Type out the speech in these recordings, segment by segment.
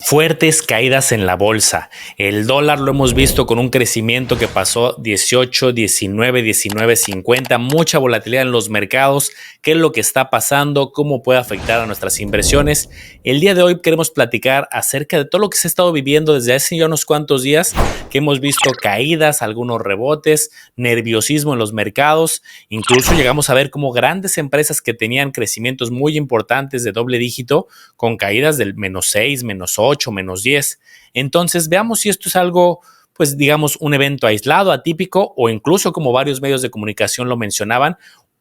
Fuertes caídas en la bolsa. El dólar lo hemos visto con un crecimiento que pasó 18, 19, 19.50. Mucha volatilidad en los mercados. ¿Qué es lo que está pasando? ¿Cómo puede afectar a nuestras inversiones? El día de hoy queremos platicar acerca de todo lo que se ha estado viviendo desde hace ya unos cuantos días, que hemos visto caídas, algunos rebotes, nerviosismo en los mercados. Incluso llegamos a ver cómo grandes empresas que tenían crecimientos muy importantes de doble dígito, con caídas del -6, -8, -10. Entonces, veamos si esto es algo, pues digamos, un evento aislado, atípico, o incluso, como varios medios de comunicación lo mencionaban,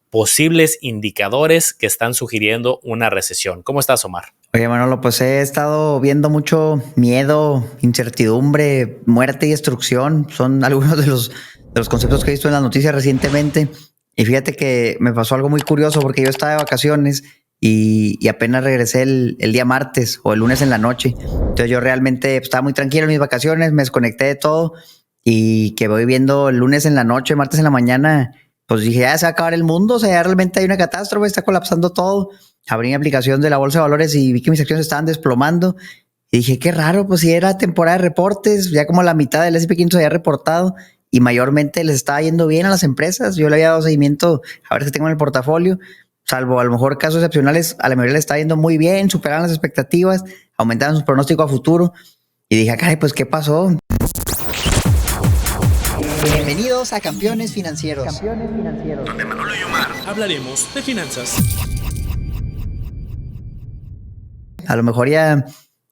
posibles indicadores que están sugiriendo una recesión. ¿Cómo estás, Omar? Oye, Manolo, pues he estado viendo mucho miedo, incertidumbre, muerte y destrucción. Son algunos de los conceptos que he visto en las noticias recientemente. Y fíjate que me pasó algo muy curioso porque yo estaba de vacaciones y apenas regresé el día martes o el lunes en la noche. Entonces yo realmente estaba muy tranquilo en mis vacaciones, me desconecté de todo y que voy viendo el lunes en la noche, martes en la mañana, pues dije, ya se va a acabar el mundo, o sea, ya realmente hay una catástrofe, está colapsando todo. Abrí mi aplicación de la bolsa de valores y vi que mis acciones estaban desplomando. Y dije, qué raro, pues si era temporada de reportes, ya como la mitad del S&P 500 había reportado y mayormente les estaba yendo bien a las empresas. Yo le había dado seguimiento a ver si tengo en el portafolio, salvo a lo mejor casos excepcionales, a la mayoría le está yendo muy bien, superaron las expectativas, aumentaron su pronóstico a futuro. Y dije, caray, pues ¿qué pasó? Bienvenidos a Campeones Financieros. Donde Manolo y Omar hablaremos de finanzas. A lo mejor ya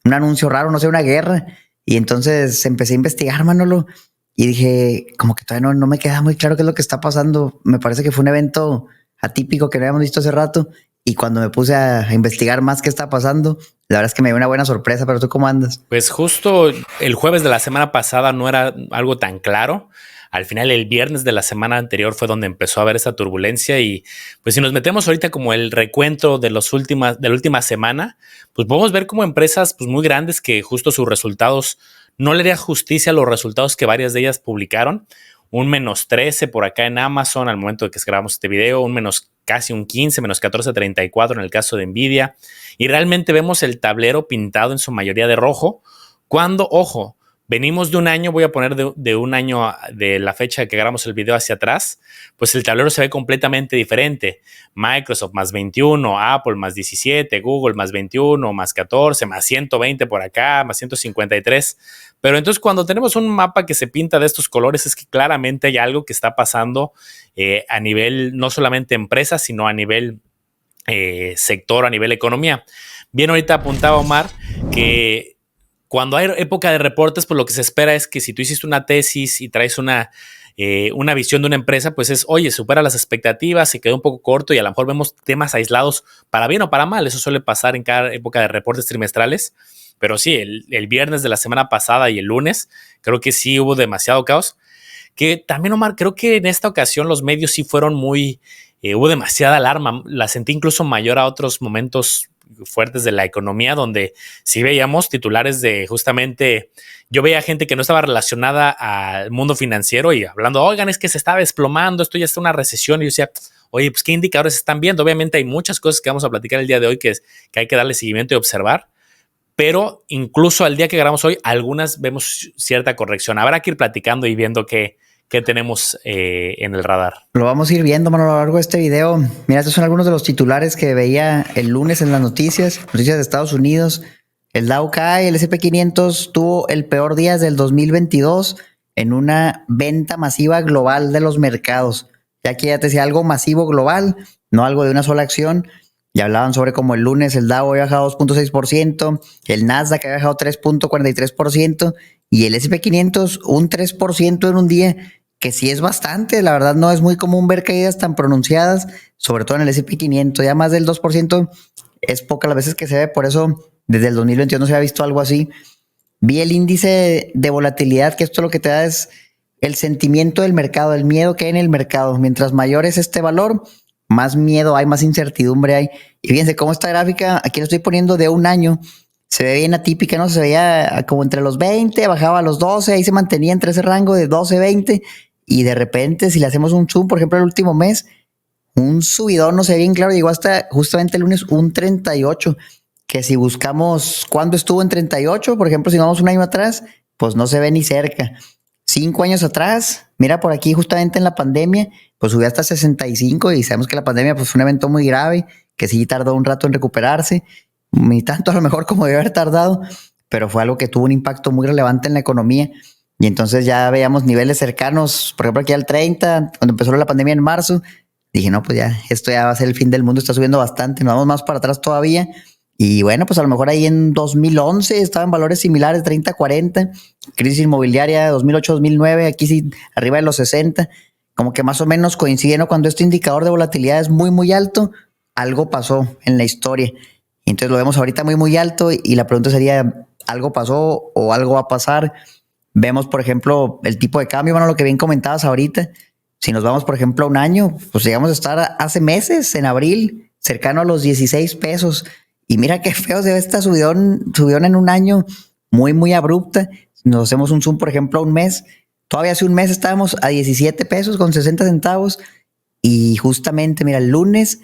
un anuncio raro, no sé, una guerra. Y entonces empecé a investigar, Manolo, y dije, como que todavía no me queda muy claro qué es lo que está pasando. Me parece que fue un evento atípico que no habíamos visto hace rato. Y cuando me puse a investigar más qué está pasando, la verdad es que me dio una buena sorpresa. Pero ¿tú cómo andas? Pues justo el jueves de la semana pasada no era algo tan claro. Al final, el viernes de la semana anterior fue donde empezó a haber esa turbulencia. Y pues si nos metemos ahorita como el recuento de la última semana, pues podemos ver como empresas pues muy grandes que justo sus resultados no le haría justicia a los resultados que varias de ellas publicaron. Un -13 por acá en Amazon al momento de que grabamos este video, casi un 15, -14.34 en el caso de Nvidia. Y realmente vemos el tablero pintado en su mayoría de rojo, cuando, ojo, venimos de un año, voy a poner de un año de la fecha que grabamos el video hacia atrás, pues el tablero se ve completamente diferente. Microsoft +21, Apple +17, Google +21, +14, +120 por acá, +153. Pero entonces cuando tenemos un mapa que se pinta de estos colores es que claramente hay algo que está pasando a nivel no solamente empresa, sino a nivel sector, a nivel economía. Bien, ahorita apuntaba Omar que cuando hay época de reportes, pues lo que se espera es que si tú hiciste una tesis y traes una visión de una empresa, pues es, oye, supera las expectativas, se quedó un poco corto y a lo mejor vemos temas aislados para bien o para mal. Eso suele pasar en cada época de reportes trimestrales. Pero sí, el viernes de la semana pasada y el lunes, creo que sí hubo demasiado caos. Que también, Omar, creo que en esta ocasión los medios sí fueron hubo demasiada alarma. La sentí incluso mayor a otros momentos fuertes de la economía, donde sí veíamos titulares de justamente, yo veía gente que no estaba relacionada al mundo financiero y hablando, oigan, es que se estaba desplomando, esto ya está una recesión, y yo decía, oye, pues qué indicadores están viendo. Obviamente hay muchas cosas que vamos a platicar el día de hoy que hay que darle seguimiento y observar, pero incluso al día que grabamos hoy, algunas vemos cierta corrección. Habrá que ir platicando y viendo qué tenemos en el radar. Lo vamos a ir viendo, mano, a lo largo de este video. Mira, estos son algunos de los titulares que veía el lunes en las noticias de Estados Unidos. El Dow cae, el S&P 500 tuvo el peor día desde el 2022 en una venta masiva global de los mercados. Ya que ya te decía algo masivo global, no algo de una sola acción. Ya hablaban sobre cómo el lunes el Dow había bajado 2.6%, el Nasdaq había bajado 3.43% y el S&P 500 un 3% en un día, que sí es bastante. La verdad no es muy común ver caídas tan pronunciadas, sobre todo en el S&P 500. Ya más del 2% es pocas las veces que se ve, por eso desde el 2021 no se ha visto algo así. Vi el índice de volatilidad, que esto lo que te da es el sentimiento del mercado, el miedo que hay en el mercado. Mientras mayor es este valor, más miedo hay, más incertidumbre hay. Y fíjense cómo esta gráfica, aquí lo estoy poniendo de un año, se ve bien atípica, ¿no? Se veía como entre los 20, bajaba a los 12, ahí se mantenía entre ese rango de 12, 20, y de repente, si le hacemos un zoom, por ejemplo, el último mes, un subidón, no sé bien claro, llegó hasta justamente el lunes un 38. que si buscamos cuándo estuvo en 38, por ejemplo, si vamos un año atrás, pues no se ve ni cerca. 5 años atrás, mira por aquí justamente en la pandemia, pues subió hasta 65 y sabemos que la pandemia pues, fue un evento muy grave, que sí tardó un rato en recuperarse, ni tanto a lo mejor como debe haber tardado, pero fue algo que tuvo un impacto muy relevante en la economía. Y entonces ya veíamos niveles cercanos, por ejemplo aquí al 30, cuando empezó la pandemia en marzo, dije, no, pues ya, esto ya va a ser el fin del mundo, está subiendo bastante, nos vamos más para atrás todavía. Y bueno, pues a lo mejor ahí en 2011 estaban valores similares, 30, 40, crisis inmobiliaria 2008-2009, aquí sí, arriba de los 60, como que más o menos coincidieron cuando este indicador de volatilidad es muy, muy alto, algo pasó en la historia. Y entonces lo vemos ahorita muy, muy alto y la pregunta sería, ¿algo pasó o algo va a pasar? Vemos, por ejemplo, el tipo de cambio, bueno, lo que bien comentabas ahorita. Si nos vamos, por ejemplo, a un año, pues llegamos a estar hace meses, en abril, cercano a los 16 pesos. Y mira qué feo se ve esta subidón en un año muy, muy abrupta. Nos hacemos un zoom, por ejemplo, a un mes. Todavía hace un mes estábamos a 17 pesos con 60 centavos. Y justamente, mira, el lunes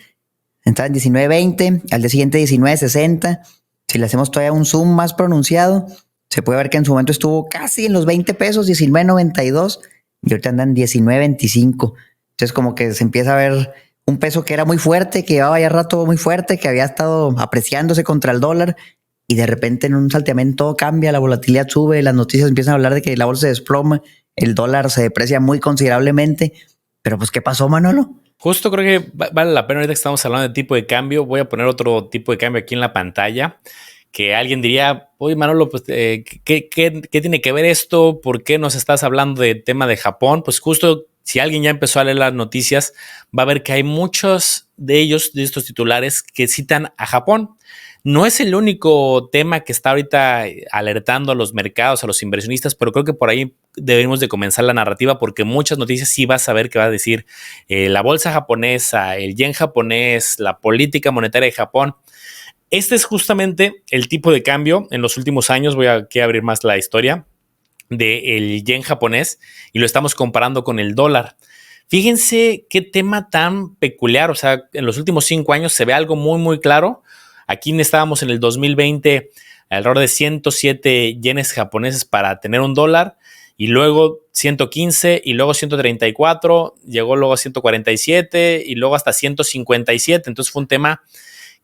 entraba en 19.20, al día siguiente 19.60. Si le hacemos todavía un zoom más pronunciado, se puede ver que en su momento estuvo casi en los 20 pesos, 19.92, y ahorita andan 19.25. Entonces como que se empieza a ver un peso que era muy fuerte, que llevaba ya rato muy fuerte, que había estado apreciándose contra el dólar, y de repente en un salteamiento todo cambia, la volatilidad sube, las noticias empiezan a hablar de que la bolsa se desploma, el dólar se deprecia muy considerablemente. Pero pues, ¿qué pasó, Manolo? Justo creo que vale la pena, ahorita que estamos hablando de tipo de cambio, voy a poner otro tipo de cambio aquí en la pantalla, que alguien diría, oye Manolo, pues, ¿qué tiene que ver esto? ¿Por qué nos estás hablando de tema de Japón? Pues justo si alguien ya empezó a leer las noticias, va a ver que hay muchos de ellos, de estos titulares, que citan a Japón. No es el único tema que está ahorita alertando a los mercados, a los inversionistas, pero creo que por ahí debemos de comenzar la narrativa porque muchas noticias sí vas a ver que va a decir la bolsa japonesa, el yen japonés, la política monetaria de Japón. Este es justamente el tipo de cambio en los últimos años. Voy a aquí abrir más la historia del yen japonés y lo estamos comparando con el dólar. Fíjense qué tema tan peculiar. O sea, en los últimos 5 años se ve algo muy, muy claro. Aquí estábamos en el 2020 alrededor de 107 yenes japoneses para tener un dólar y luego 115 y luego 134, llegó luego a 147 y luego hasta 157. Entonces fue un tema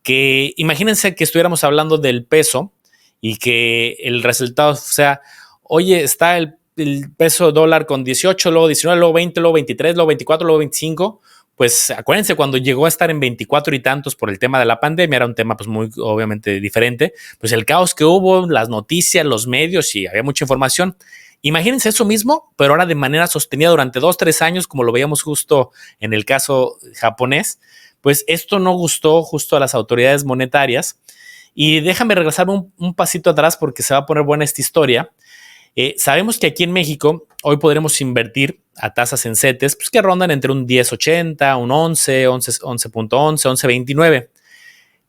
que imagínense que estuviéramos hablando del peso y que el resultado sea, oye, está el peso dólar con 18, luego 19, luego 20, luego 23, luego 24, luego 25. Pues acuérdense, cuando llegó a estar en 24 y tantos por el tema de la pandemia, era un tema pues muy obviamente diferente, pues el caos que hubo, las noticias, los medios y había mucha información. Imagínense eso mismo, pero ahora de manera sostenida durante 2-3 años, como lo veíamos justo en el caso japonés. Pues esto no gustó justo a las autoridades monetarias. Y déjame regresar un pasito atrás porque se va a poner buena esta historia. Sabemos que aquí en México hoy podremos invertir a tasas en CETES pues que rondan entre un 10.80, un 11, 11.11, 11.29.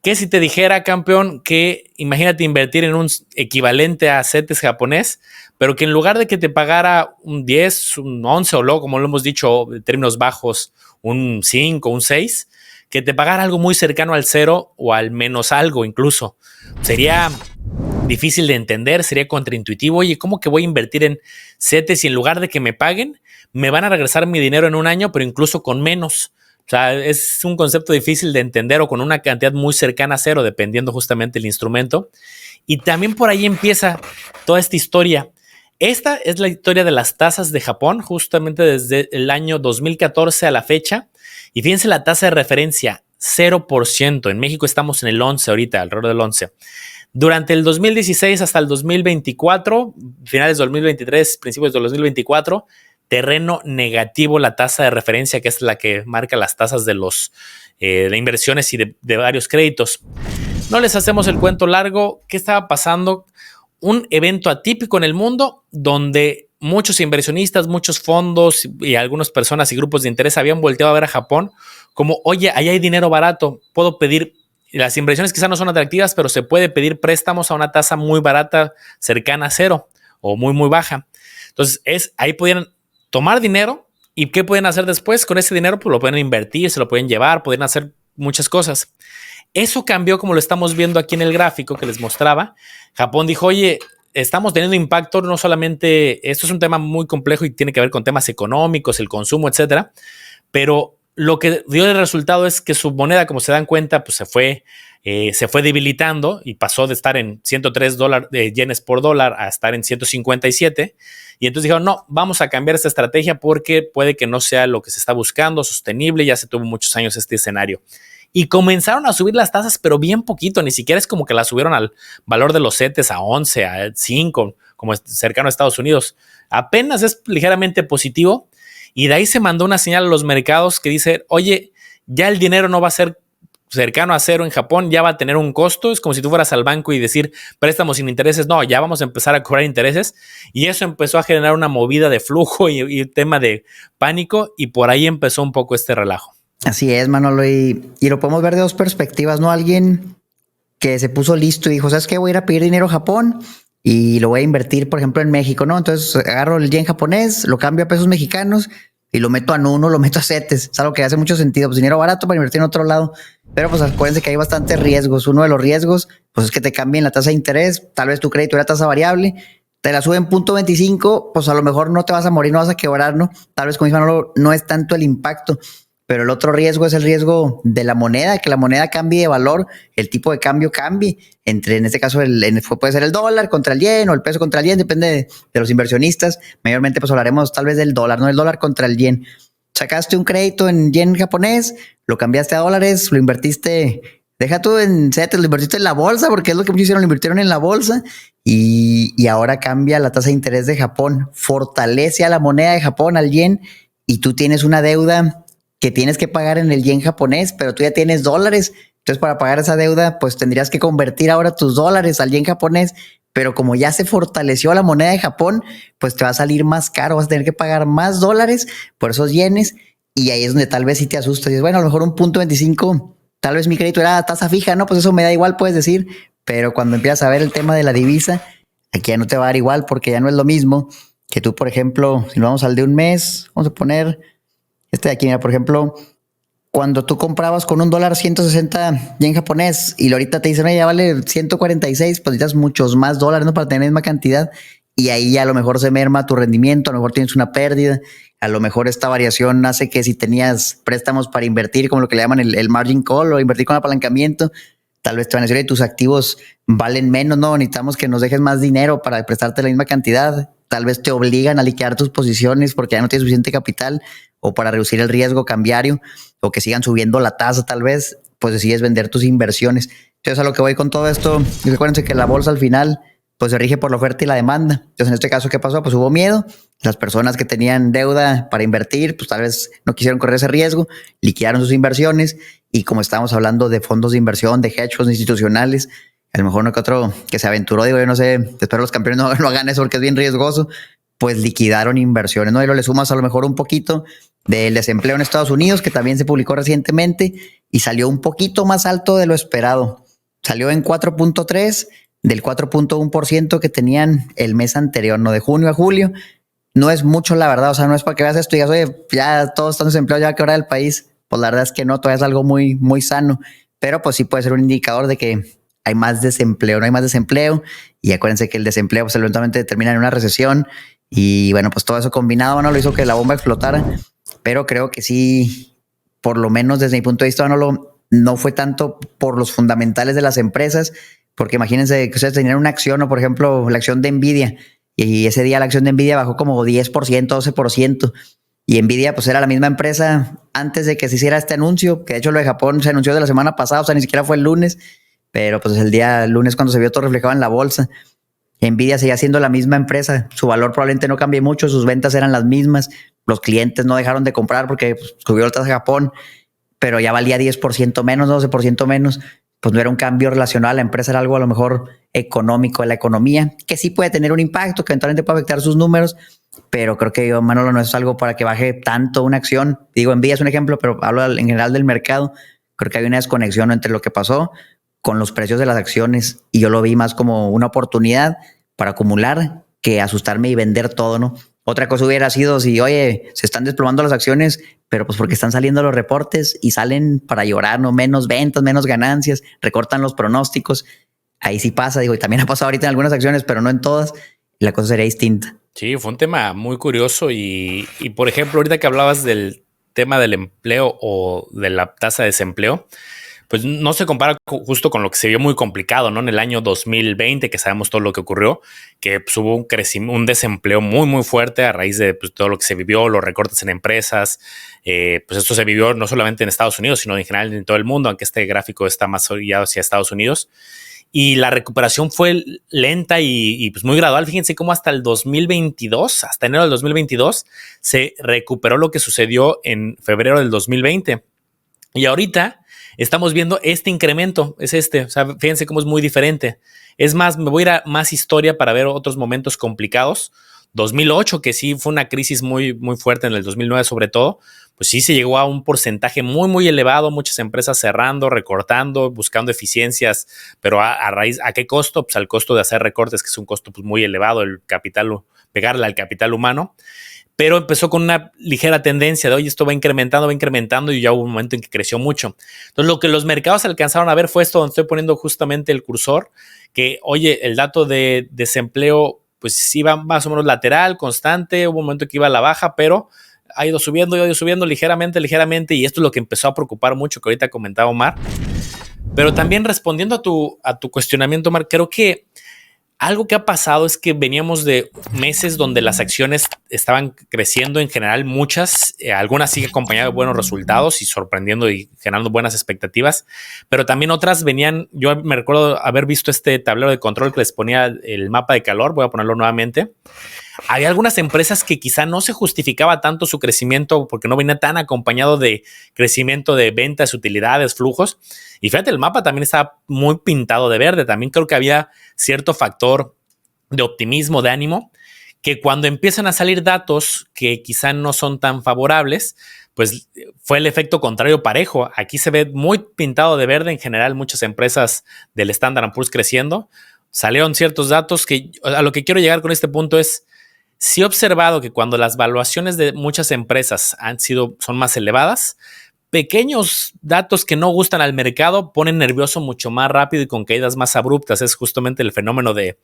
¿Qué si te dijera, campeón, que imagínate invertir en un equivalente a CETES japonés, pero que en lugar de que te pagara un 10, un 11 o luego, como lo hemos dicho, en términos bajos, un 5, un 6, que te pagara algo muy cercano al 0 o al menos algo incluso? Sería difícil de entender, sería contraintuitivo. Oye, ¿cómo que voy a invertir en CETES y en lugar de que me paguen, me van a regresar mi dinero en un año, pero incluso con menos? O sea, es un concepto difícil de entender o con una cantidad muy cercana a 0, dependiendo justamente del instrumento. Y también por ahí empieza toda esta historia. Esta es la historia de las tasas de Japón, justamente desde el año 2014 a la fecha. Y fíjense la tasa de referencia, 0%. En México estamos en el 11 ahorita, alrededor del 11. Durante el 2016 hasta el 2024, finales de 2023, principios del 2024, terreno negativo la tasa de referencia, que es la que marca las tasas de los de inversiones y de varios créditos. No les hacemos el cuento largo. ¿Qué estaba pasando? Un evento atípico en el mundo donde muchos inversionistas, muchos fondos y algunas personas y grupos de interés habían volteado a ver a Japón como, oye, allá hay dinero barato, puedo pedir. Las inversiones quizás no son atractivas, pero se puede pedir préstamos a una tasa muy barata, cercana a 0 o muy, muy baja. Entonces, ahí podían tomar dinero y ¿qué pueden hacer después? Con ese dinero pues lo pueden invertir, se lo pueden llevar, pueden hacer muchas cosas. Eso cambió como lo estamos viendo aquí en el gráfico que les mostraba. Japón dijo, oye, estamos teniendo impacto, no solamente, esto es un tema muy complejo y tiene que ver con temas económicos, el consumo, etcétera, pero lo que dio el resultado es que su moneda, como se dan cuenta, pues se fue debilitando y pasó de estar en 103 yenes por dólar a estar en 157. Y entonces dijeron, no, vamos a cambiar esta estrategia porque puede que no sea lo que se está buscando, sostenible, ya se tuvo muchos años este escenario. Y comenzaron a subir las tasas, pero bien poquito, ni siquiera es como que las subieron al valor de los CETES a 11, a 5, como cercano a Estados Unidos. Apenas es ligeramente positivo y de ahí se mandó una señal a los mercados que dice, oye, ya el dinero no va a ser cercano a cero en Japón, ya va a tener un costo. Es como si tú fueras al banco y decir préstamos sin intereses. No, ya vamos a empezar a cobrar intereses. Y eso empezó a generar una movida de flujo y tema de pánico, y por ahí empezó un poco este relajo. Así es, Manolo, y lo podemos ver de dos perspectivas, ¿no? Alguien que se puso listo y dijo, ¿sabes qué? Voy a ir a pedir dinero a Japón y lo voy a invertir, por ejemplo, en México, ¿no? Entonces agarro el yen japonés, lo cambio a pesos mexicanos y lo meto a Nuno, lo meto a CETES. Es algo que hace mucho sentido, pues dinero barato para invertir en otro lado. Pero pues acuérdense que hay bastantes riesgos. Uno de los riesgos, pues es que te cambien la tasa de interés. Tal vez tu crédito era tasa variable, te la suben 0.25, pues a lo mejor no te vas a morir, no vas a quebrar, ¿no? Tal vez, como dice Manolo, no es tanto el impacto. Pero el otro riesgo es el riesgo de la moneda, que la moneda cambie de valor, el tipo de cambio cambie. En este caso, puede ser el dólar contra el yen o el peso contra el yen, depende de los inversionistas. Mayormente, pues hablaremos tal vez del dólar, no el dólar contra el yen. Sacaste un crédito en yen japonés, lo cambiaste a dólares, lo invertiste, deja tú en CETES, lo invertiste en la bolsa, porque es lo que muchos hicieron, lo invirtieron en la bolsa y ahora cambia la tasa de interés de Japón, fortalece a la moneda de Japón, al yen, y tú tienes una deuda que tienes que pagar en el yen japonés, pero tú ya tienes dólares. Entonces, para pagar esa deuda, pues tendrías que convertir ahora tus dólares al yen japonés, pero como ya se fortaleció la moneda de Japón, pues te va a salir más caro, vas a tener que pagar más dólares por esos yenes, y ahí es donde tal vez sí te asustas. Y dices, bueno, a lo mejor un 0.25, tal vez mi crédito era tasa fija, ¿no? Pues eso me da igual, puedes decir, pero cuando empiezas a ver el tema de la divisa, aquí ya no te va a dar igual, porque ya no es lo mismo que tú, por ejemplo, si nos vamos al de un mes, vamos a poner este de aquí, mira, por ejemplo, cuando tú comprabas con $1 160 yen japonés y ahorita te dicen, oye, ya vale 146, pues necesitas muchos más dólares, ¿no? Para tener la misma cantidad, y ahí a lo mejor se merma tu rendimiento, a lo mejor tienes una pérdida, a lo mejor esta variación hace que si tenías préstamos para invertir, como lo que le llaman el margin call o invertir con apalancamiento, tal vez te van a decir, oye, tus activos valen menos, no, necesitamos que nos dejes más dinero para prestarte la misma cantidad. Tal vez te obligan a liquidar tus posiciones porque ya no tienes suficiente capital, o para reducir el riesgo cambiario, o que sigan subiendo la tasa, tal vez, pues decides vender tus inversiones. Entonces, a lo que voy con todo esto, recuérdense que la bolsa al final, pues se rige por la oferta y la demanda. Entonces, en este caso, ¿qué pasó? Pues hubo miedo. Las personas que tenían deuda para invertir, pues tal vez no quisieron correr ese riesgo, liquidaron sus inversiones, y como estábamos hablando de fondos de inversión, de hedge funds institucionales, a lo mejor uno que otro que se aventuró, digo, yo no sé, espero los campeones no hagan eso porque es bien riesgoso, pues liquidaron inversiones, ¿no? Y lo le sumas a lo mejor un poquito del desempleo en Estados Unidos, que también se publicó recientemente, y salió un poquito más alto de lo esperado. Salió en 4.3 del 4.1% que tenían el mes anterior, ¿no? De junio a julio. No es mucho, la verdad, o sea, no es para que veas esto y digas, oye, ya todos están desempleados, ya va a quebrar el país. Pues la verdad es que no, todavía es algo muy, muy sano, pero pues sí puede ser un indicador de que hay más desempleo, no hay más desempleo, y acuérdense que el desempleo pues eventualmente termina en una recesión, y bueno, pues todo eso combinado no lo hizo que la bomba explotara, pero creo que sí, por lo menos desde mi punto de vista, no fue tanto por los fundamentales de las empresas, porque imagínense que ustedes tenían una acción, o por ejemplo la acción de Nvidia, y ese día la acción de Nvidia bajó como 10%, 12%, y Nvidia pues era la misma empresa antes de que se hiciera este anuncio, que de hecho lo de Japón se anunció de la semana pasada, o sea, ni siquiera fue el lunes, pero pues el día lunes cuando se vio todo reflejado en la bolsa. Nvidia seguía siendo la misma empresa, su valor probablemente no cambió mucho, sus ventas eran las mismas, los clientes no dejaron de comprar porque pues, subió la tasa de Japón, pero ya valía 10% menos, 12% menos, pues no era un cambio relacional, la empresa era algo a lo mejor económico de la economía, que sí puede tener un impacto, que eventualmente puede afectar sus números, pero creo que yo, Manolo, no es algo para que baje tanto una acción. Digo, Nvidia es un ejemplo, pero hablo en general del mercado. Creo que hay una desconexión entre lo que pasó con los precios de las acciones, y yo lo vi más como una oportunidad para acumular que asustarme y vender todo, ¿no? Otra cosa hubiera sido si, oye, se están desplomando las acciones, pero pues porque están saliendo los reportes y salen para llorar, ¿no? Menos ventas, menos ganancias, recortan los pronósticos. Ahí sí pasa, digo, y también ha pasado ahorita en algunas acciones, pero no en todas. Y la cosa sería distinta. Sí, fue un tema muy curioso y por ejemplo, ahorita que hablabas del tema del empleo o de la tasa de desempleo, pues no se compara justo con lo que se vio muy complicado, ¿no? En el año 2020, que sabemos todo lo que ocurrió, que pues, hubo un desempleo muy, muy fuerte a raíz de pues, todo lo que se vivió, los recortes en empresas. Pues esto se vivió no solamente en Estados Unidos, sino en general en todo el mundo, aunque este gráfico está más orientado hacia Estados Unidos. Y la recuperación fue lenta y pues muy gradual. Fíjense cómo hasta el 2022, hasta enero del 2022, se recuperó lo que sucedió en febrero del 2020. Y ahorita estamos viendo este incremento, es este. O sea, fíjense cómo es muy diferente. Es más, me voy a ir a más historia para ver otros momentos complicados. 2008, que sí fue una crisis muy, muy fuerte en el 2009 sobre todo, pues sí se llegó a un porcentaje muy, muy elevado, muchas empresas cerrando, recortando, buscando eficiencias, pero a raíz, ¿a qué costo? Pues al costo de hacer recortes, que es un costo pues, muy elevado, el capital, pegarle al capital humano. Pero empezó con una ligera tendencia de, oye, esto va incrementando y ya hubo un momento en que creció mucho. Entonces, lo que los mercados alcanzaron a ver fue esto donde estoy poniendo justamente el cursor, que, oye, el dato de desempleo, pues iba más o menos lateral, constante, hubo un momento que iba a la baja, pero ha ido subiendo ligeramente, y esto es lo que empezó a preocupar mucho, que ahorita comentaba Omar. Pero también respondiendo a tu cuestionamiento, Omar, creo que algo que ha pasado es que veníamos de meses donde las acciones estaban creciendo en general, muchas, algunas sí acompañadas de buenos resultados y sorprendiendo y generando buenas expectativas, pero también otras venían, yo me recuerdo haber visto este tablero de control que les ponía el mapa de calor, voy a ponerlo nuevamente. Había algunas empresas que quizá no se justificaba tanto su crecimiento porque no venía tan acompañado de crecimiento de ventas, utilidades, flujos. Y fíjate, el mapa también estaba muy pintado de verde. También creo que había cierto factor de optimismo, de ánimo, que cuando empiezan a salir datos que quizá no son tan favorables, pues fue el efecto contrario parejo. Aquí se ve muy pintado de verde en general, muchas empresas del Standard & Poor's creciendo. Salieron ciertos datos que a lo que quiero llegar con este punto es, sí he observado que cuando las valuaciones de muchas empresas son más elevadas, pequeños datos que no gustan al mercado ponen nervioso mucho más rápido y con caídas más abruptas. Es justamente el fenómeno del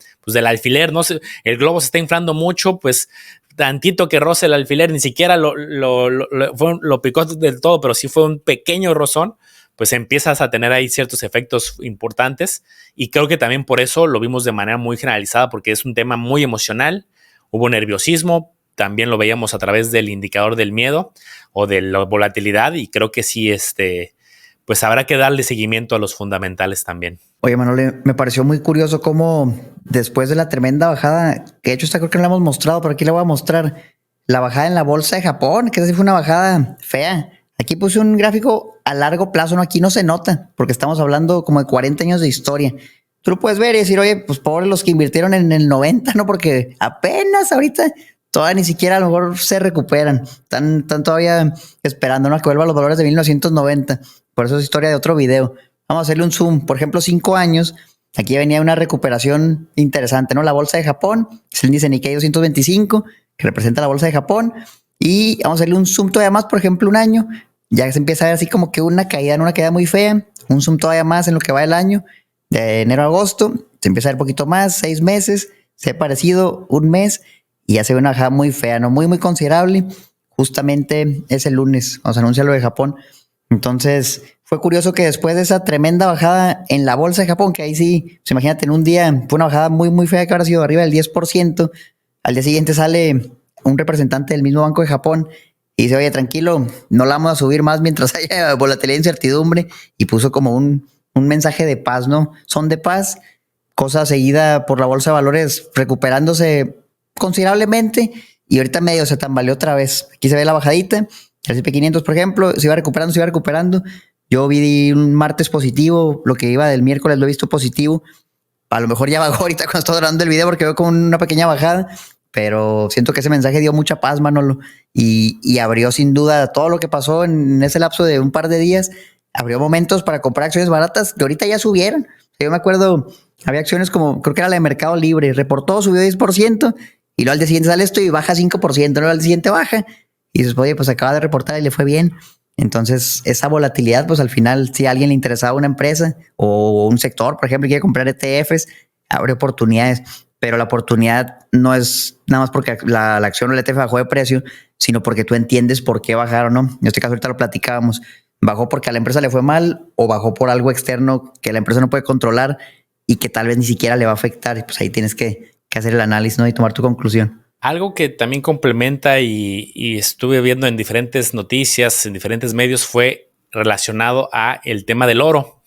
alfiler. No sé, el globo se está inflando mucho, pues tantito que roce el alfiler, ni siquiera lo picó del todo, pero sí fue un pequeño rozón, pues empiezas a tener ahí ciertos efectos importantes. Y creo que también por eso lo vimos de manera muy generalizada, porque es un tema muy emocional. Hubo nerviosismo, también lo veíamos a través del indicador del miedo o de la volatilidad, y creo que sí, pues habrá que darle seguimiento a los fundamentales también. Oye, Manuel, me pareció muy curioso cómo después de la tremenda bajada, que de hecho esta creo que no la hemos mostrado, pero aquí la voy a mostrar, la bajada en la bolsa de Japón, que esa sí fue una bajada fea. Aquí puse un gráfico a largo plazo, no, aquí no se nota, porque estamos hablando como de 40 años de historia. Tú lo puedes ver y decir, oye, pues pobres los que invirtieron en el 90, ¿no? Porque apenas ahorita todavía ni siquiera a lo mejor se recuperan. Están todavía esperando, ¿no?, a que vuelva a los valores de 1990. Por eso es historia de otro video. Vamos a hacerle un zoom. Por ejemplo, 5 años. Aquí venía una recuperación interesante, ¿no? La bolsa de Japón, es el índice Nikkei 225, que representa la bolsa de Japón. Y vamos a hacerle un zoom todavía más, por ejemplo, un año. Ya se empieza a ver así como que una caída muy fea. Un zoom todavía más en lo que va el año. De enero a agosto, se empieza a ver un poquito más, 6 meses, se ha parecido un mes y ya se ve una bajada muy fea, ¿no? Muy, muy considerable. Justamente es el lunes, cuando se anuncia lo de Japón. Entonces, fue curioso que después de esa tremenda bajada en la bolsa de Japón, que ahí sí, pues imagínate, en un día fue una bajada muy, muy fea que habrá sido arriba del 10%, al día siguiente sale un representante del mismo Banco de Japón y dice, oye, tranquilo, no la vamos a subir más mientras haya volatilidad e incertidumbre, y puso como un mensaje de paz, ¿no? Son de paz, cosa seguida por la bolsa de valores recuperándose considerablemente y ahorita medio se tambaleó otra vez. Aquí se ve la bajadita, el S&P 500, por ejemplo, se iba recuperando. Yo vi un martes positivo, lo que iba del miércoles lo he visto positivo. A lo mejor ya bajó ahorita cuando estoy grabando el video porque veo como una pequeña bajada, pero siento que ese mensaje dio mucha paz, Manolo, y abrió sin duda todo lo que pasó en ese lapso de un par de días. Abrió momentos para comprar acciones baratas que ahorita ya subieron. Yo me acuerdo, había acciones como, creo que era la de Mercado Libre, reportó, subió 10%, Y luego al día siguiente sale esto y baja 5%, luego al día siguiente baja. Y dices, oye, pues acaba de reportar y le fue bien. Entonces, esa volatilidad, pues al final, si a alguien le interesaba una empresa o un sector, por ejemplo, quiere comprar ETFs, abre oportunidades. Pero la oportunidad no es nada más porque la acción o el ETF bajó de precio, sino porque tú entiendes por qué bajaron, ¿no? En este caso ahorita lo platicábamos. Bajó porque a la empresa le fue mal o bajó por algo externo que la empresa no puede controlar y que tal vez ni siquiera le va a afectar. Y pues ahí tienes que hacer el análisis, ¿no? Y tomar tu conclusión. Algo que también complementa y estuve viendo en diferentes noticias, en diferentes medios, fue relacionado a el tema del oro.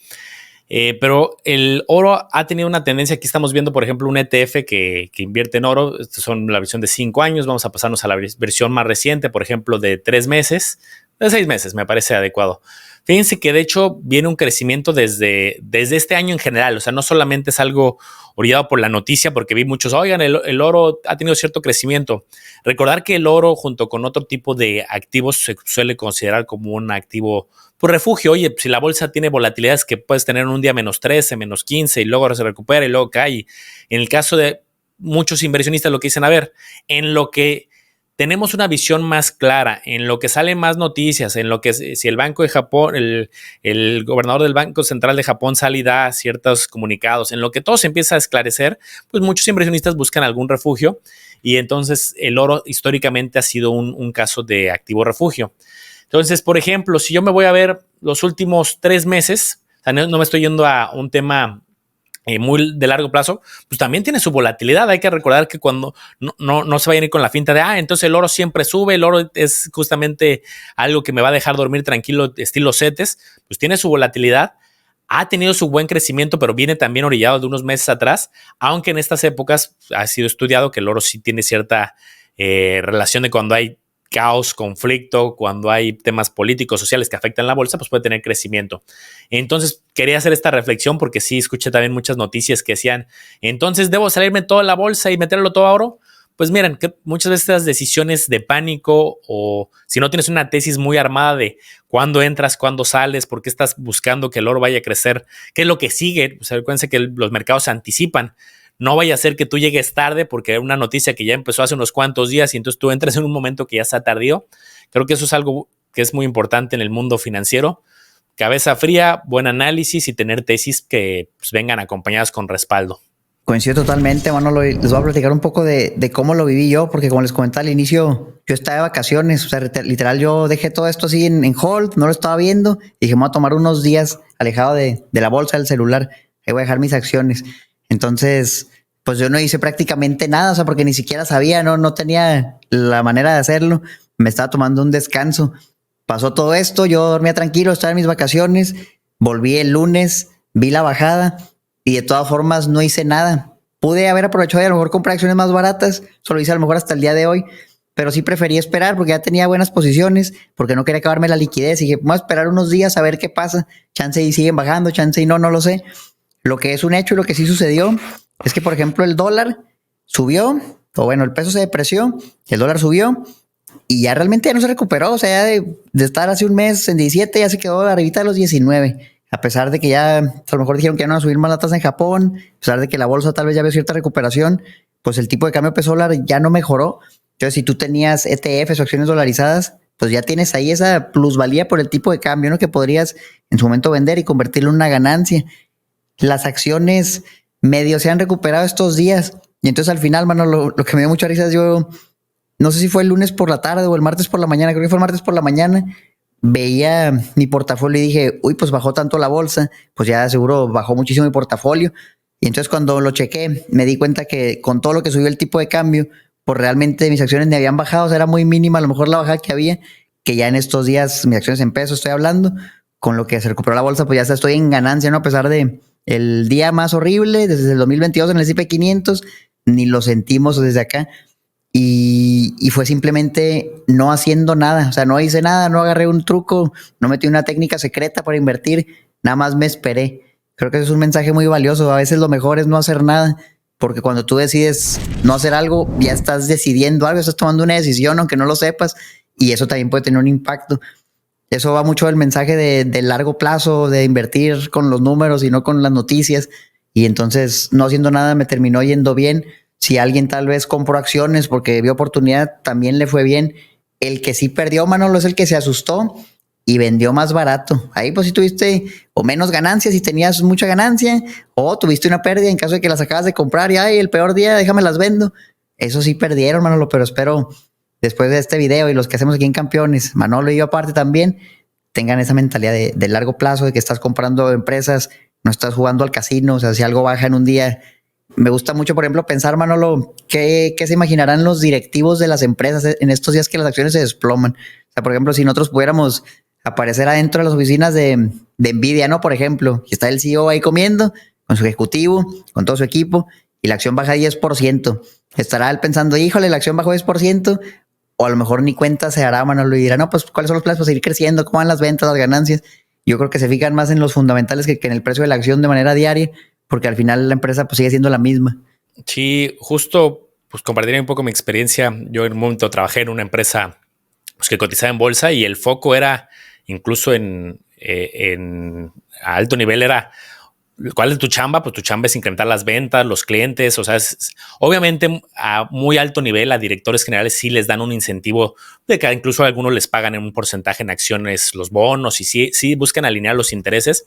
Pero el oro ha tenido una tendencia. Aquí estamos viendo, por ejemplo, un ETF que invierte en oro. Estos son la versión de 5 años. Vamos a pasarnos a la versión más reciente, por ejemplo, de 3 meses, de 6 meses, me parece adecuado. Fíjense que de hecho viene un crecimiento desde este año en general. O sea, no solamente es algo orillado por la noticia, porque vi muchos, oigan, el oro ha tenido cierto crecimiento. Recordar que el oro, junto con otro tipo de activos, se suele considerar como un activo por refugio. Oye, si la bolsa tiene volatilidades que puedes tener un día menos 13, menos 15 y luego se recupera y luego cae. En el caso de muchos inversionistas, lo que dicen, a ver, en lo que tenemos una visión más clara, en lo que salen más noticias, en lo que si el Banco de Japón, el gobernador del Banco Central de Japón sale y da ciertos comunicados, en lo que todo se empieza a esclarecer, pues muchos inversionistas buscan algún refugio y entonces el oro históricamente ha sido un caso de activo refugio. Entonces, por ejemplo, si yo me voy a ver los últimos 3 meses, o sea, no me estoy yendo a un tema muy de largo plazo, pues también tiene su volatilidad. Hay que recordar que cuando no se vayan a ir con la finta de, entonces el oro siempre sube, el oro es justamente algo que me va a dejar dormir tranquilo, estilo CETES, pues tiene su volatilidad. Ha tenido su buen crecimiento, pero viene también orillado de unos meses atrás, aunque en estas épocas ha sido estudiado que el oro sí tiene cierta relación de cuando hay caos, conflicto, cuando hay temas políticos, sociales que afectan la bolsa, pues puede tener crecimiento. Entonces, quería hacer esta reflexión porque sí escuché también muchas noticias que decían, entonces, ¿debo salirme toda la bolsa y meterlo todo a oro? Pues miren, que muchas veces estas decisiones de pánico o si no tienes una tesis muy armada de cuándo entras, cuándo sales, por qué estás buscando que el oro vaya a crecer, qué es lo que sigue, o sea, acuérdense que los mercados se anticipan. No vaya a ser que tú llegues tarde porque es una noticia que ya empezó hace unos cuantos días y entonces tú entras en un momento que ya está tardío. Creo que eso es algo que es muy importante en el mundo financiero. Cabeza fría, buen análisis y tener tesis que pues, vengan acompañadas con respaldo. Coincido totalmente, Manolo. Les voy a platicar un poco de cómo lo viví yo, porque como les comentaba al inicio, yo estaba de vacaciones. O sea, literal, yo dejé todo esto así en hold, no lo estaba viendo. Y dije, me voy a tomar unos días alejado de la bolsa, del celular. Ahí voy a dejar mis acciones. Entonces, pues yo no hice prácticamente nada, o sea, porque ni siquiera sabía, no tenía la manera de hacerlo. Me estaba tomando un descanso. Pasó todo esto, yo dormía tranquilo, estaba en mis vacaciones. Volví el lunes, vi la bajada y de todas formas no hice nada. Pude haber aprovechado y a lo mejor comprar acciones más baratas, solo hice a lo mejor hasta el día de hoy, pero sí preferí esperar porque ya tenía buenas posiciones, porque no quería acabarme la liquidez. Y dije, vamos a esperar unos días a ver qué pasa. Chance y siguen bajando, chance y no lo sé. Lo que es un hecho y lo que sí sucedió es que, por ejemplo, el dólar subió, o bueno, el peso se depreció, el dólar subió y ya realmente ya no se recuperó. O sea, ya de estar hace un mes en 17 ya se quedó arribita de los 19. A pesar de que ya, a lo mejor dijeron que ya no van a subir más la tasa en Japón, a pesar de que la bolsa tal vez ya vio cierta recuperación, pues el tipo de cambio peso dólar ya no mejoró. Entonces, si tú tenías ETFs o acciones dolarizadas, pues ya tienes ahí esa plusvalía por el tipo de cambio, ¿no? Que podrías en su momento vender y convertirlo en una ganancia. Las acciones medio se han recuperado estos días. Y entonces al final, mano, lo que me dio mucha risa es yo, no sé si fue el lunes por la tarde o el martes por la mañana, creo que fue el martes por la mañana, veía mi portafolio y dije, uy, pues bajó tanto la bolsa, pues ya seguro bajó muchísimo mi portafolio. Y entonces cuando lo chequé, me di cuenta que con todo lo que subió el tipo de cambio, pues realmente mis acciones ni habían bajado, o sea, era muy mínima a lo mejor la bajada que había, que ya en estos días mis acciones en pesos estoy hablando, con lo que se recuperó la bolsa, pues ya estoy en ganancia, ¿no? A pesar de el día más horrible desde el 2022 en el S&P 500, ni lo sentimos desde acá. Y fue simplemente no haciendo nada. O sea, no hice nada, no agarré un truco, no metí una técnica secreta para invertir, nada más me esperé. Creo que eso es un mensaje muy valioso. A veces lo mejor es no hacer nada, porque cuando tú decides no hacer algo, ya estás decidiendo algo, estás tomando una decisión, aunque no lo sepas, y eso también puede tener un impacto. Eso va mucho del mensaje de largo plazo, de invertir con los números y no con las noticias. Y entonces, no haciendo nada, me terminó yendo bien. Si alguien tal vez compró acciones porque vio oportunidad, también le fue bien. El que sí perdió, Manolo, es el que se asustó y vendió más barato. Ahí pues si tuviste o menos ganancias si tenías mucha ganancia, o tuviste una pérdida en caso de que las acabas de comprar y ay, el peor día, déjame las vendo. Eso sí perdieron, Manolo, pero espero después de este video y los que hacemos aquí en Campeones, Manolo y yo aparte también, tengan esa mentalidad de largo plazo, de que estás comprando empresas, no estás jugando al casino. O sea, si algo baja en un día, me gusta mucho, por ejemplo, pensar, Manolo, ¿qué se imaginarán los directivos de las empresas en estos días que las acciones se desploman? O sea, por ejemplo, si nosotros pudiéramos aparecer adentro de las oficinas de Nvidia, ¿no? Por ejemplo, y está el CEO ahí comiendo con su ejecutivo, con todo su equipo, y la acción baja 10%. Estará él pensando, híjole, la acción bajó 10%, o a lo mejor ni cuenta se hará, Manolo, y dirá, no, pues, ¿cuáles son los planes para seguir creciendo? ¿Cómo van las ventas, las ganancias? Yo creo que se fijan más en los fundamentales que en el precio de la acción de manera diaria, porque al final la empresa pues sigue siendo la misma. Sí, justo pues compartiré un poco mi experiencia. Yo en un momento trabajé en una empresa pues, que cotizaba en bolsa y el foco era incluso en a alto nivel era ¿cuál es tu chamba? Pues tu chamba es incrementar las ventas, los clientes, o sea, obviamente a muy alto nivel a directores generales sí les dan un incentivo de que incluso a algunos les pagan en un porcentaje en acciones los bonos y sí buscan alinear los intereses,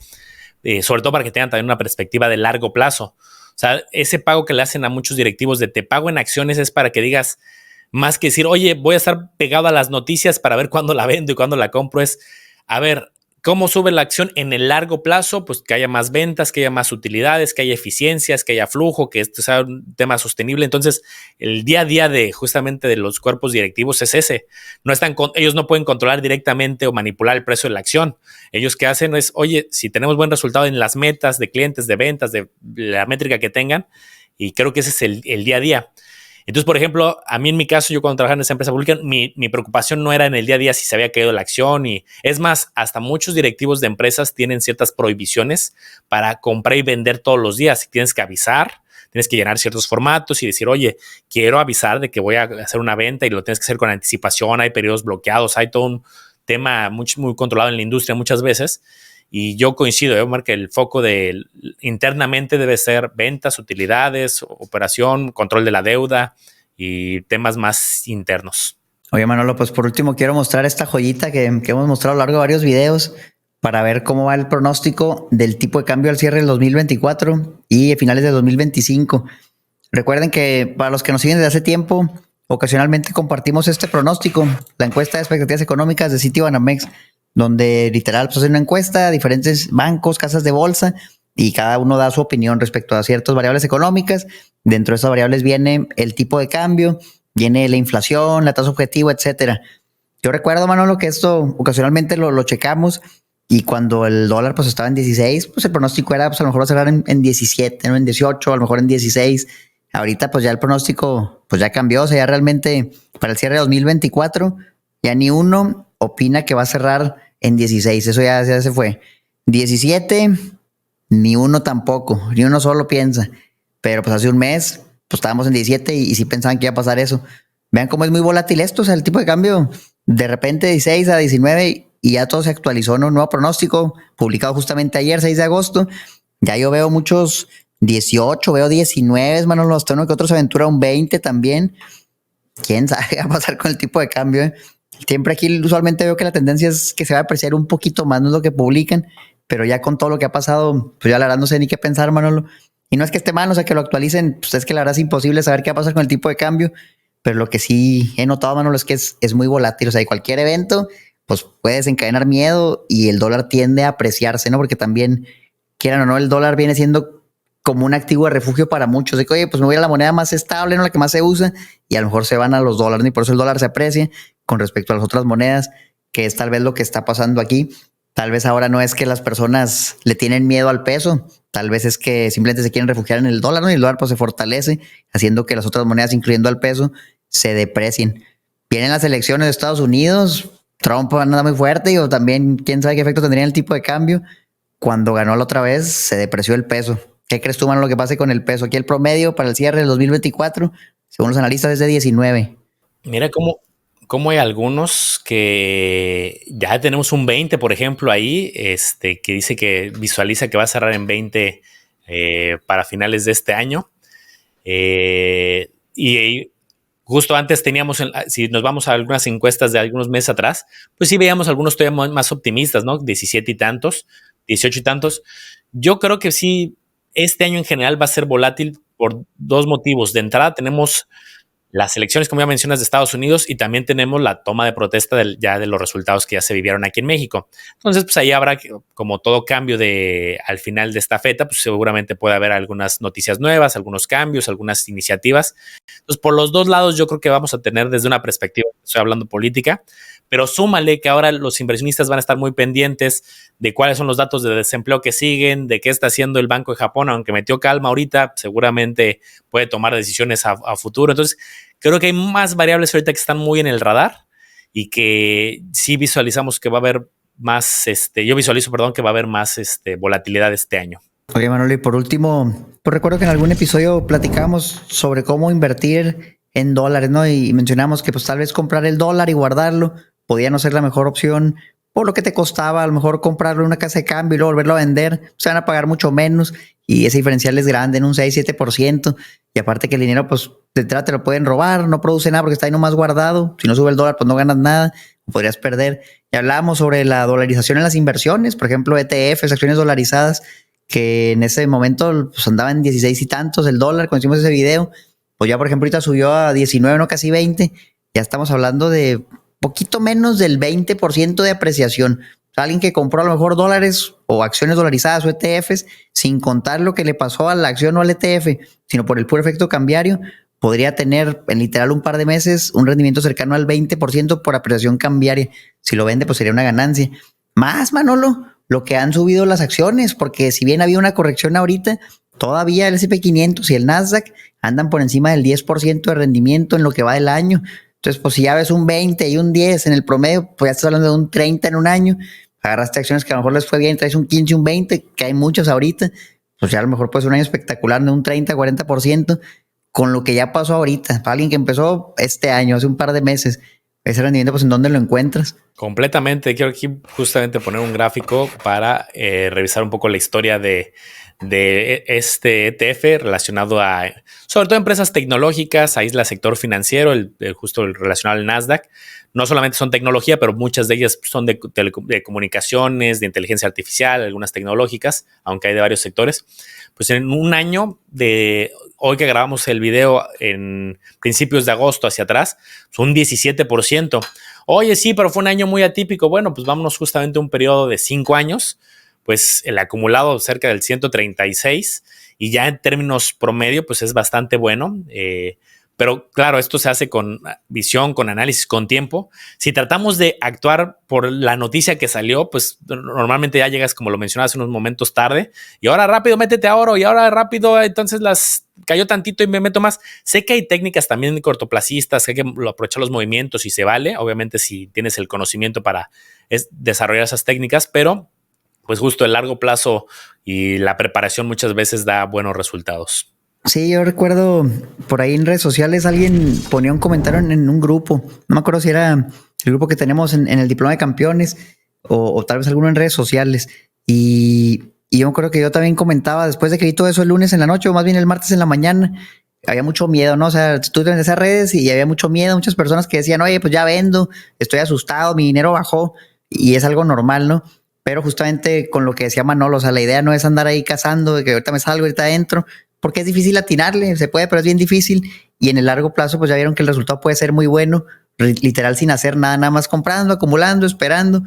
sobre todo para que tengan también una perspectiva de largo plazo. O sea, ese pago que le hacen a muchos directivos de te pago en acciones es para que digas, más que decir, oye, voy a estar pegado a las noticias para ver cuándo la vendo y cuándo la compro, es, a ver, ¿cómo sube la acción en el largo plazo? Pues que haya más ventas, que haya más utilidades, que haya eficiencias, que haya flujo, que esto sea un tema sostenible. Entonces, el día a día de justamente de los cuerpos directivos es ese. Ellos no pueden controlar directamente o manipular el precio de la acción. Ellos que hacen es, oye, si tenemos buen resultado en las metas de clientes, de ventas, de la métrica que tengan, y creo que ese es el día a día. Entonces, por ejemplo, a mí en mi caso, yo cuando trabajaba en esa empresa pública, mi preocupación no era en el día a día si se había caído la acción. Y es más, hasta muchos directivos de empresas tienen ciertas prohibiciones para comprar y vender todos los días. Tienes que avisar, tienes que llenar ciertos formatos y decir, oye, quiero avisar de que voy a hacer una venta y lo tienes que hacer con anticipación. Hay periodos bloqueados, hay todo un tema muy controlado en la industria muchas veces. Y yo coincido, Omar, que el foco internamente debe ser ventas, utilidades, operación, control de la deuda y temas más internos. Oye, Manolo, pues por último quiero mostrar esta joyita que hemos mostrado a lo largo de varios videos para ver cómo va el pronóstico del tipo de cambio al cierre del 2024 y a finales de 2025. Recuerden que para los que nos siguen desde hace tiempo, ocasionalmente compartimos este pronóstico, la encuesta de expectativas económicas de Citibanamex, donde literal pues, hacen una encuesta a diferentes bancos, casas de bolsa, y cada uno da su opinión respecto a ciertas variables económicas. Dentro de esas variables viene el tipo de cambio, viene la inflación, la tasa objetivo, etcétera. Yo recuerdo, Manolo, que esto ocasionalmente lo checamos, y cuando el dólar pues estaba en 16, pues el pronóstico era pues a lo mejor cerrar en 17, ¿no? En 18, a lo mejor en 16. Ahorita pues ya el pronóstico pues ya cambió, o sea, ya realmente para el cierre de 2024 ya ni uno opina que va a cerrar en 16, eso ya se fue. 17, ni uno tampoco, ni uno solo piensa. Pero pues hace un mes pues estábamos en 17 y sí pensaban que iba a pasar eso. Vean cómo es muy volátil esto, o sea, el tipo de cambio de repente 16 a 19 y ya todo se actualizó, ¿no? Un nuevo pronóstico publicado justamente ayer, 6 de agosto. Ya yo veo muchos 18, veo 19, Manolo, hasta uno que otro se aventura un 20 también. ¿Quién sabe qué va a pasar con el tipo de cambio? Siempre aquí usualmente veo que la tendencia es que se va a apreciar un poquito más, no es lo que publican, pero ya con todo lo que ha pasado, pues ya la verdad no sé ni qué pensar, Manolo. Y no es que esté mal, o sea, que lo actualicen, pues es que la verdad es imposible saber qué va a pasar con el tipo de cambio, pero lo que sí he notado, Manolo, es que es muy volátil, o sea, y cualquier evento, pues puede desencadenar miedo y el dólar tiende a apreciarse, ¿no? Porque también, quieran o no, el dólar viene siendo como un activo de refugio para muchos, de que, oye, pues me voy a la moneda más estable, no la que más se usa, y a lo mejor se van a los dólares, y por eso el dólar se aprecia con respecto a las otras monedas, que es tal vez lo que está pasando aquí. Tal vez ahora no es que las personas le tienen miedo al peso, tal vez es que simplemente se quieren refugiar en el dólar, ¿no? Y el dólar pues se fortalece, haciendo que las otras monedas, incluyendo al peso, se deprecien. Vienen las elecciones de Estados Unidos, Trump anda muy fuerte, y también quién sabe qué efecto tendría en el tipo de cambio. Cuando ganó la otra vez, se depreció el peso. ¿Qué crees tú, mano, lo que pase con el peso? Aquí el promedio para el cierre del 2024, según los analistas, es de 19. Mira cómo hay algunos que ya tenemos un 20, por ejemplo, ahí, que dice que visualiza que va a cerrar en 20 para finales de este año. Y justo antes teníamos, si nos vamos a algunas encuestas de algunos meses atrás, pues sí veíamos algunos todavía más optimistas, ¿no? 17 y tantos, 18 y tantos. Yo creo que sí, este año en general va a ser volátil por dos motivos. De entrada tenemos las elecciones, como ya mencionas, de Estados Unidos, y también tenemos la toma de protesta ya de los resultados que ya se vivieron aquí en México. Entonces, pues ahí habrá, como todo cambio al final de esta feta, pues seguramente puede haber algunas noticias nuevas, algunos cambios, algunas iniciativas. Entonces, por los dos lados, yo creo que vamos a tener desde una perspectiva, estoy hablando política, pero súmale que ahora los inversionistas van a estar muy pendientes de cuáles son los datos de desempleo que siguen, de qué está haciendo el Banco de Japón, aunque metió calma ahorita, seguramente puede tomar decisiones a futuro. Entonces, creo que hay más variables ahorita que están muy en el radar y que sí visualizamos que va a haber más, yo visualizo, perdón, que va a haber más volatilidad este año. Oye, Manolo, y por último, pues recuerdo que en algún episodio platicábamos sobre cómo invertir en dólares, ¿no? Y mencionamos que pues tal vez comprar el dólar y guardarlo podía no ser la mejor opción por lo que te costaba a lo mejor comprarlo en una casa de cambio y luego volverlo a vender, se van a pagar mucho menos y ese diferencial es grande, en un 6-7%, y aparte que el dinero pues de entrada te lo pueden robar, no produce nada porque está ahí nomás guardado, si no sube el dólar pues no ganas nada, podrías perder. Y hablábamos sobre la dolarización en las inversiones, por ejemplo ETFs, acciones dolarizadas, que en ese momento pues andaba en 16 y tantos el dólar cuando hicimos ese video, pues ya por ejemplo ahorita subió a 19, no casi 20, ya estamos hablando de poquito menos del 20% de apreciación. O sea, alguien que compró a lo mejor dólares o acciones dolarizadas o ETFs, sin contar lo que le pasó a la acción o al ETF, sino por el puro efecto cambiario, podría tener en literal un par de meses un rendimiento cercano al 20% por apreciación cambiaria. Si lo vende, pues sería una ganancia. Más, Manolo, lo que han subido las acciones, porque si bien había una corrección ahorita, todavía el S&P 500 y el Nasdaq andan por encima del 10% de rendimiento en lo que va del año. Entonces, pues si ya ves un 20 y un 10 en el promedio, pues ya estás hablando de un 30 en un año. Agarraste acciones que a lo mejor les fue bien, traes un 15, un 20, que hay muchos ahorita. Pues ya a lo mejor puede ser un año espectacular de un 30, 40%, con lo que ya pasó ahorita. Para alguien que empezó este año, hace un par de meses, ese rendimiento, pues ¿en dónde lo encuentras? Completamente. Quiero aquí justamente poner un gráfico para revisar un poco la historia de este ETF relacionado a, sobre todo, empresas tecnológicas, aísla sector financiero, justo el relacionado al Nasdaq. No solamente son tecnología, pero muchas de ellas son de comunicaciones, de inteligencia artificial, algunas tecnológicas, aunque hay de varios sectores. Pues en un año de hoy que grabamos el video en principios de agosto hacia atrás, son un 17%. Oye, sí, pero fue un año muy atípico. Bueno, pues vámonos justamente a un periodo de 5 años, pues el acumulado cerca del 136 y ya en términos promedio, pues es bastante bueno. Pero claro, esto se hace con visión, con análisis, con tiempo. Si tratamos de actuar por la noticia que salió, pues normalmente ya llegas, como lo mencionaba hace unos momentos, tarde. Y ahora rápido, métete a oro. Y ahora rápido, entonces cayó tantito y me meto más. Sé que hay técnicas también cortoplacistas, que hay que aprovechar los movimientos y se vale. Obviamente si tienes el conocimiento para desarrollar esas técnicas, pero pues justo el largo plazo y la preparación muchas veces da buenos resultados. Sí, yo recuerdo por ahí en redes sociales alguien ponía un comentario en un grupo, no me acuerdo si era el grupo que tenemos en el Diploma de Campeones o tal vez alguno en redes sociales, y yo me acuerdo que yo también comentaba después de que vi todo eso el lunes en la noche o más bien el martes en la mañana, había mucho miedo, ¿no? O sea, tú en esas redes y había mucho miedo, muchas personas que decían, oye, pues ya vendo, estoy asustado, mi dinero bajó, y es algo normal, ¿no? Pero justamente con lo que decía Manolo, o sea, la idea no es andar ahí cazando, de que ahorita me salgo, ahorita entro, porque es difícil atinarle, se puede, pero es bien difícil, y en el largo plazo pues ya vieron que el resultado puede ser muy bueno, literal sin hacer nada, nada más comprando, acumulando, esperando,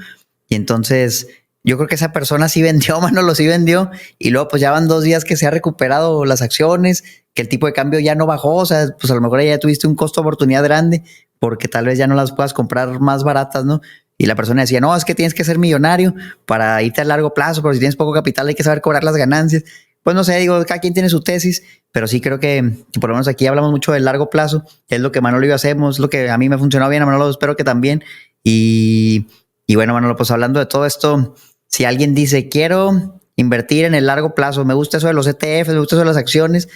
y entonces yo creo que esa persona sí vendió, Manolo, sí vendió, y luego pues ya van 2 días que se ha recuperado las acciones, que el tipo de cambio ya no bajó, o sea, pues a lo mejor ya tuviste un costo de oportunidad grande, porque tal vez ya no las puedas comprar más baratas, ¿no? Y la persona decía, no, es que tienes que ser millonario para irte a largo plazo, pero si tienes poco capital hay que saber cobrar las ganancias. Pues no sé, digo, cada quien tiene su tesis, pero sí creo que por lo menos aquí hablamos mucho del largo plazo, que es lo que Manolo y yo hacemos, lo que a mí me funcionó bien, a Manolo espero que también. Y bueno, Manolo, pues hablando de todo esto, si alguien dice, quiero invertir en el largo plazo, me gusta eso de los ETFs, me gusta eso de las acciones,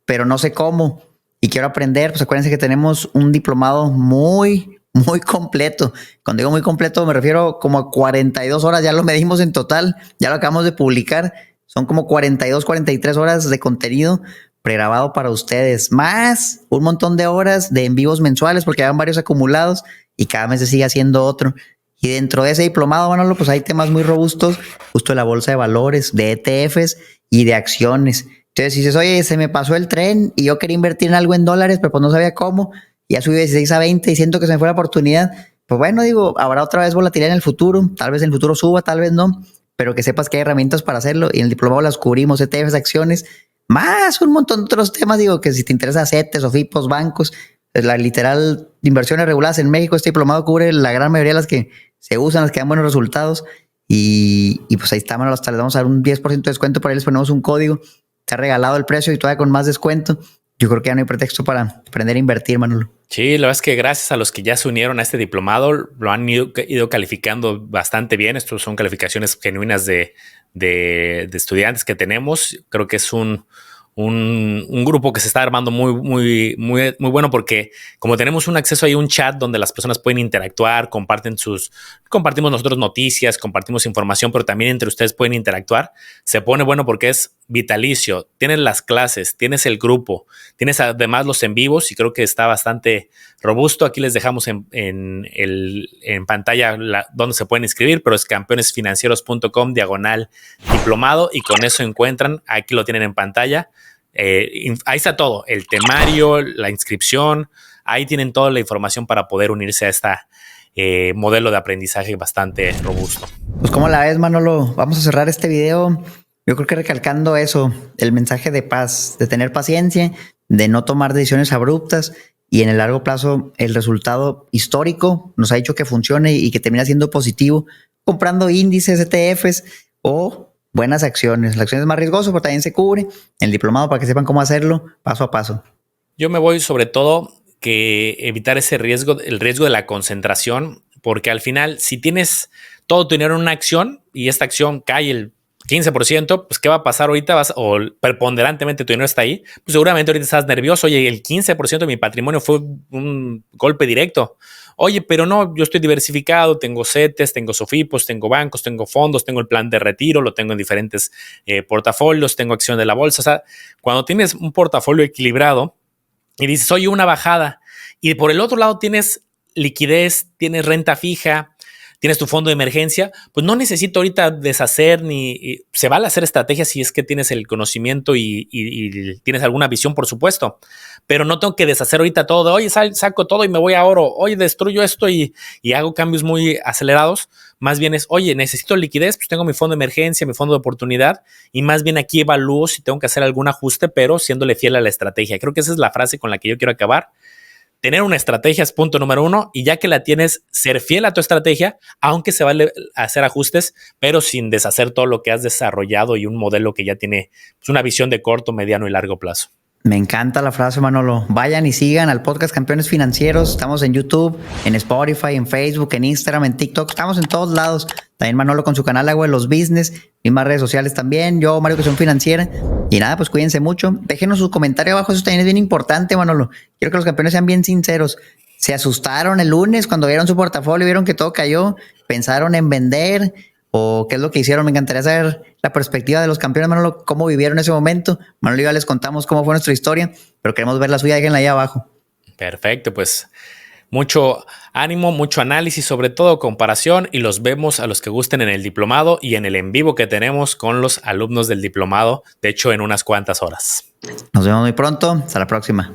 pero no sé cómo y quiero aprender, pues acuérdense que tenemos un diplomado muy completo. Cuando digo muy completo me refiero como a 42 horas, ya lo medimos en total, ya lo acabamos de publicar. Son como 42, 43 horas de contenido pregrabado para ustedes, más un montón de horas de en vivos mensuales, porque ya van varios acumulados y cada mes se sigue haciendo otro. Y dentro de ese diplomado, Manolo, pues hay temas muy robustos, justo de la bolsa de valores, de ETFs y de acciones. Entonces, si dices, oye, se me pasó el tren y yo quería invertir en algo en dólares, pero pues no sabía cómo, ya subí de 16 a 20 y siento que se me fue la oportunidad, pues bueno, digo, habrá otra vez volatilidad en el futuro, tal vez en el futuro suba, tal vez no, pero que sepas que hay herramientas para hacerlo y en el diplomado las cubrimos, ETFs, acciones, más un montón de otros temas, digo, que si te interesa CETES, OFIPOS, bancos, la literal inversiones reguladas en México, este diplomado cubre la gran mayoría de las que se usan, las que dan buenos resultados y pues ahí está, Manolo, hasta les vamos a dar un 10% de descuento, por ahí les ponemos un código, te ha regalado el precio y todavía con más descuento. Yo creo que ya no hay pretexto para aprender a invertir, Manolo. Sí, la verdad es que gracias a los que ya se unieron a este diplomado, lo han ido calificando bastante bien. Estos son calificaciones genuinas de estudiantes que tenemos. Creo que es un grupo que se está armando muy bueno porque como tenemos un acceso ahí a un chat donde las personas pueden interactuar, compartimos nosotros noticias, compartimos información, pero también entre ustedes pueden interactuar. Se pone bueno porque es vitalicio. Tienes las clases, tienes el grupo, tienes además los en vivos y creo que está bastante robusto. Aquí les dejamos en pantalla donde se pueden inscribir, pero es campeonesfinancieros.com/diplomado y con eso encuentran, aquí lo tienen en pantalla. Ahí está todo, el temario, la inscripción, ahí tienen toda la información para poder unirse a esta modelo de aprendizaje bastante robusto. Pues ¿cómo la ves, Manolo? Vamos a cerrar este video, yo creo que recalcando eso, el mensaje de paz, de tener paciencia, de no tomar decisiones abruptas y en el largo plazo el resultado histórico nos ha dicho que funcione y que termina siendo positivo comprando índices, ETFs o buenas acciones. La acción es más riesgoso, pero también se cubre. El diplomado para que sepan cómo hacerlo paso a paso. Yo me voy sobre todo que evitar ese riesgo, el riesgo de la concentración, porque al final, si tienes todo tu dinero en una acción y esta acción cae el 15%, pues ¿qué va a pasar ahorita? O preponderantemente tu dinero está ahí, pues seguramente ahorita estás nervioso. Oye, el 15% de mi patrimonio fue un golpe directo. Oye, pero no, yo estoy diversificado, tengo CETES, tengo SOFIPOS, tengo bancos, tengo fondos, tengo el plan de retiro, lo tengo en diferentes portafolios, tengo acción de la bolsa. O sea, cuando tienes un portafolio equilibrado y dices, oye, una bajada, y por el otro lado tienes liquidez, tienes renta fija, tienes tu fondo de emergencia, pues no necesito ahorita deshacer se vale hacer estrategias si es que tienes el conocimiento y tienes alguna visión, por supuesto, pero no tengo que deshacer ahorita todo. Oye, saco todo y me voy a oro. Oye, destruyo esto y hago cambios muy acelerados. Más bien es, oye, necesito liquidez, pues tengo mi fondo de emergencia, mi fondo de oportunidad y más bien aquí evalúo si tengo que hacer algún ajuste, pero siéndole fiel a la estrategia. Creo que esa es la frase con la que yo quiero acabar. Tener una estrategia es punto número 1 y ya que la tienes, ser fiel a tu estrategia, aunque se vale hacer ajustes, pero sin deshacer todo lo que has desarrollado y un modelo que ya tiene pues, una visión de corto, mediano y largo plazo. Me encanta la frase, Manolo. Vayan y sigan al podcast Campeones Financieros. Estamos en YouTube, en Spotify, en Facebook, en Instagram, en TikTok. Estamos en todos lados. También Manolo con su canal Agua de los Business. Mismas redes sociales también. Yo, Mario Educación Financiera. Y nada, pues cuídense mucho. Déjenos su comentario abajo. Eso también es bien importante, Manolo. Quiero que los campeones sean bien sinceros. ¿Se asustaron el lunes cuando vieron su portafolio, vieron que todo cayó? ¿Pensaron en vender? ¿O qué es lo que hicieron? Me encantaría saber la perspectiva de los campeones, Manolo, cómo vivieron ese momento. Manolo y yo les contamos cómo fue nuestra historia, pero queremos ver la suya, déjenla ahí abajo. Perfecto, pues mucho ánimo, mucho análisis, sobre todo comparación, y los vemos a los que gusten en el diplomado y en el en vivo que tenemos con los alumnos del diplomado, de hecho en unas cuantas horas. Nos vemos muy pronto, hasta la próxima.